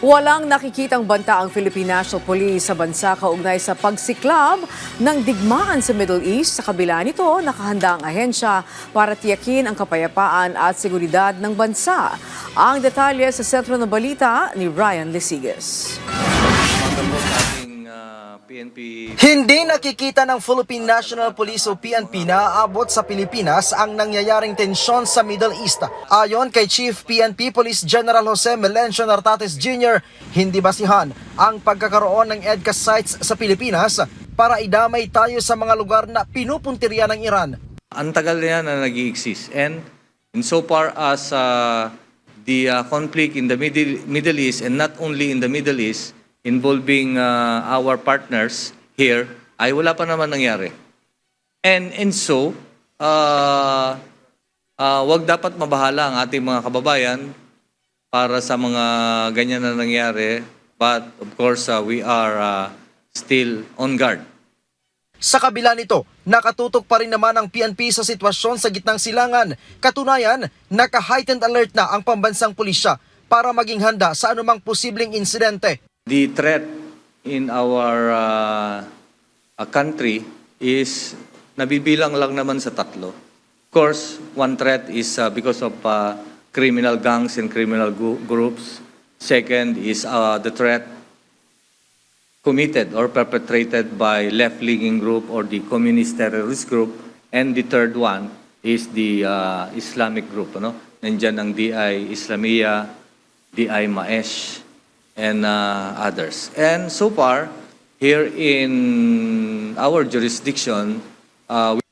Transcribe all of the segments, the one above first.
Walang nakikitang banta ang Philippine National Police sa bansa kaugnay sa pagsiklab ng digmaan sa Middle East. Sa kabila nito, nakahanda ang ahensya para tiyakin ang kapayapaan at seguridad ng bansa. Ang detalye sa sentro ng balita ni Ryan Lesigas. Hindi nakikita ng Philippine National Police o PNP na aabot sa Pilipinas ang nangyayaring tensyon sa Middle East. Ayon kay Chief PNP Police General Jose Melencio Nartates Jr., hindi basihan ang pagkakaroon ng EDCA sites sa Pilipinas para idamay tayo sa mga lugar na pinupuntirya ng Iran. Ang tagal na yan na nag-i-exist. And insofar as the conflict in the Middle East, and not only in the Middle East, involving our partners here, ay wala pa naman nangyari. And so, wag dapat mabahala ang ating mga kababayan para sa mga ganyan na nangyari. But of course, we are still on guard. Sa kabila nito, nakatutok pa rin naman ang PNP sa sitwasyon sa gitnang silangan. Katunayan, naka-heightened alert na ang pambansang pulisya para maging handa sa anumang posibleng insidente. The threat in our country is nabibilang lang naman sa tatlo. Of course, one threat is because of criminal gangs and criminal groups. Second is the threat committed or perpetrated by left-leaning group or the communist terrorist group. And the third one is the Islamic group. Nandiyan ang DI Islamia, DI Maesh, and others. And so far, here in our jurisdiction,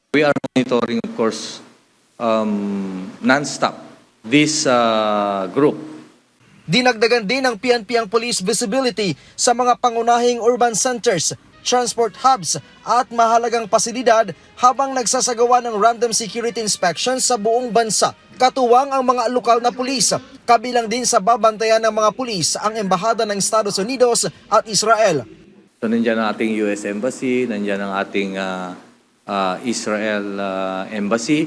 we are monitoring, of course, non-stop this group. Dinagdagan din ng PNP ang police visibility sa mga pangunahing urban centers, transport hubs at mahalagang pasilidad habang nagsasagawa ng random security inspection sa buong bansa. Katuwang ang mga lokal na pulis, kabilang din sa babantayan ng mga pulis ang embahada ng Estados Unidos at Israel. So nandiyan ang ating US Embassy, nandiyan ang ating Israel Embassy,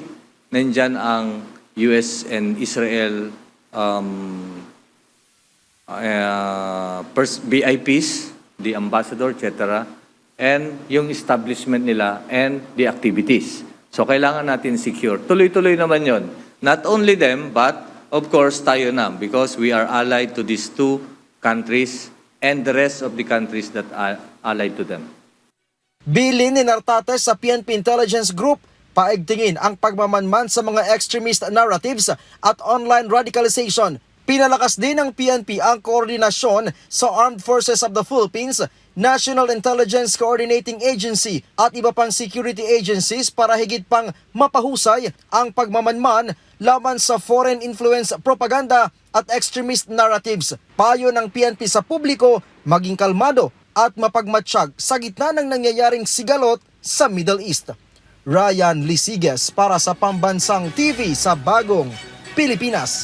nandiyan ang US and Israel VIPs, the ambassador, etc., and yung establishment nila and the activities. So kailangan natin secure. Tuloy-tuloy naman yon. Not only them, but of course tayo na because we are allied to these two countries and the rest of the countries that are allied to them. Bilin ni Nartates sa PNP Intelligence Group, paigtingin ang pagmamanman sa mga extremist narratives at online radicalization. Pinalakas din ng PNP ang koordinasyon sa Armed Forces of the Philippines, National Intelligence Coordinating Agency at iba pang security agencies para higit pang mapahusay ang pagmamanman laban sa foreign influence propaganda at extremist narratives. Payo ng PNP sa publiko, maging kalmado at mapagmatsyag sa gitna ng nangyayaring sigalot sa Middle East. Ryan Lesigas para sa Pambansang TV sa Bagong Pilipinas.